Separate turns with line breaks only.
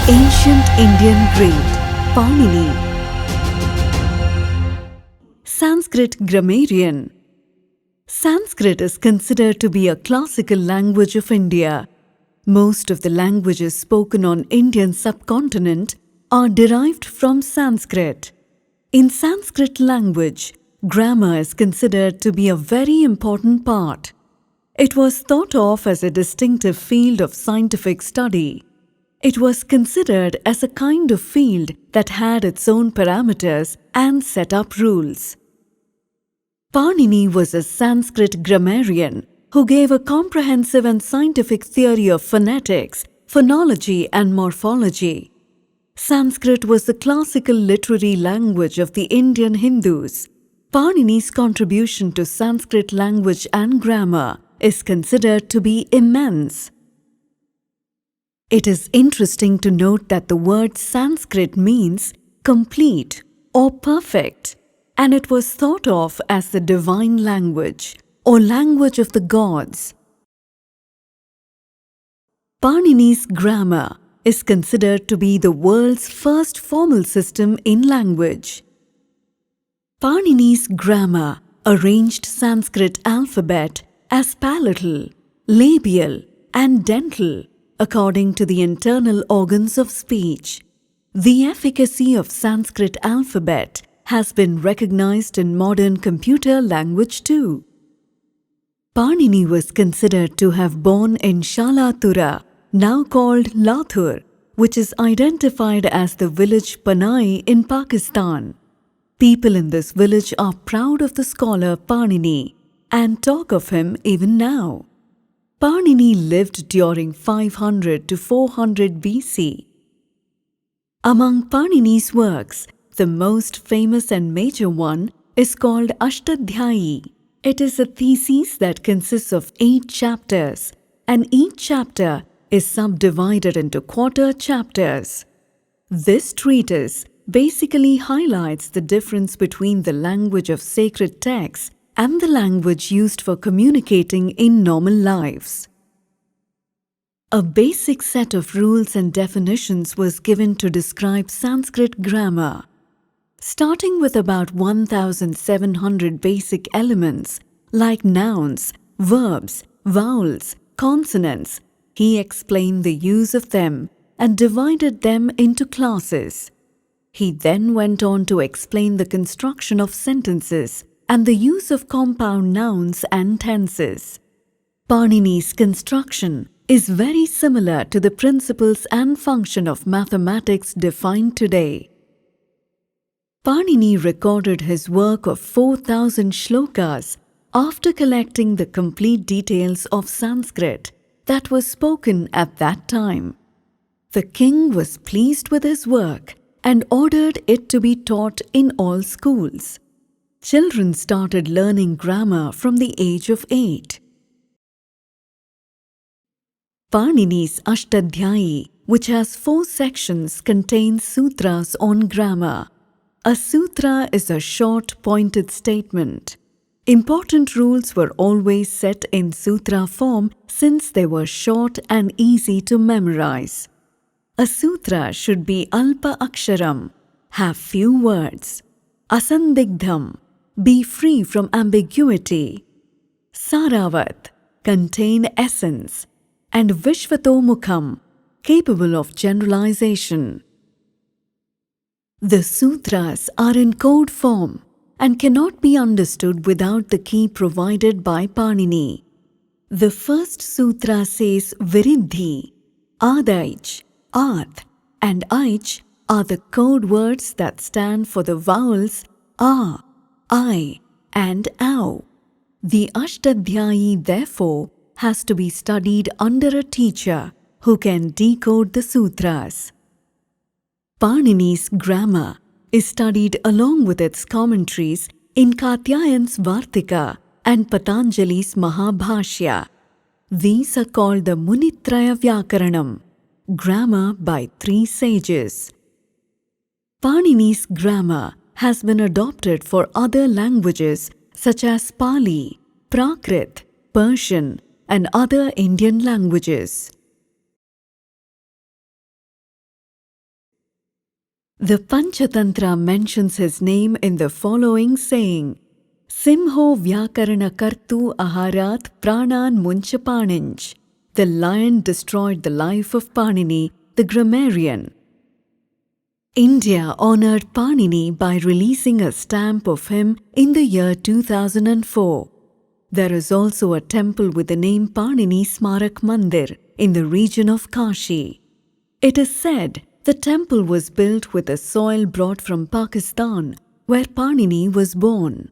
Ancient Indian great Panini. Sanskrit grammarian. Sanskrit is considered to be a classical language of India. Most of the languages spoken on Indian subcontinent are derived from Sanskrit. In Sanskrit language, grammar is considered to be a very important part. It was thought of as a distinctive field of scientific study. It was considered as a kind of field that had its own parameters and set up rules. Panini was a Sanskrit grammarian who gave a comprehensive and scientific theory of phonetics, phonology, and morphology. Sanskrit was the classical literary language of the Indian Hindus. Panini's contribution to Sanskrit language and grammar is considered to be immense. It is interesting to note that the word Sanskrit means complete or perfect, and it was thought of as the divine language or language of the gods. Panini's grammar is considered to be the world's first formal system in language. Panini's grammar arranged Sanskrit alphabet as palatal, labial, and dental according to the internal organs of speech. The efficacy of Sanskrit alphabet has been recognized in modern computer language too. Panini was considered to have born in Shalatura, now called Lathur, which is identified as the village Panai in Pakistan. People in this village are proud of the scholar Panini and talk of him even now. Panini lived during 500 to 400 BC. Among Panini's works, the most famous and major one is called Ashtadhyayi. It is a thesis that consists of 8 chapters, and each chapter is subdivided into quarter chapters. This treatise basically highlights the difference between the language of sacred texts and the language used for communicating in normal lives. A basic set of rules and definitions was given to describe Sanskrit grammar. Starting with about 1,700 basic elements like nouns, verbs, vowels, consonants, he explained the use of them and divided them into classes. He then went on to explain the construction of sentences and the use of compound nouns and tenses. Panini's construction is very similar to the principles and function of mathematics defined today. Panini recorded his work of 4,000 shlokas after collecting the complete details of Sanskrit that was spoken at that time. The king was pleased with his work and ordered it to be taught in all schools. Children started learning grammar from the age of 8. Panini's Ashtadhyayi, which has 4 sections, contains sutras on grammar. A sutra is a short, pointed statement. Important rules were always set in sutra form since they were short and easy to memorize. A sutra should be alpa aksharam, have few words. Asandigdham, be free from ambiguity. Saravat, contain essence. And Vishvatomukham, capable of generalization. The sutras are in code form and cannot be understood without the key provided by Panini. The first sutra says Viridhi, Adaich, Ath, and Aich are the code words that stand for the vowels A, I, and Au. The Ashtadhyayi, therefore, has to be studied under a teacher who can decode the sutras. Panini's grammar is studied along with its commentaries in Katyayan's Vartika and Patanjali's Mahabhashya. These are called the Munitraya Vyakaranam, grammar by 3 sages. Panini's grammar has been adopted for other languages such as Pali, Prakrit, Persian, and other Indian languages. The Panchatantra mentions his name in the following saying, Simho Vyakarana Kartu Aharat Pranan Muncha Paninch. The lion destroyed the life of Panini, the grammarian. India honoured Panini by releasing a stamp of him in the year 2004. There is also a temple with the name Panini Smarak Mandir in the region of Kashi. It is said the temple was built with the soil brought from Pakistan, where Panini was born.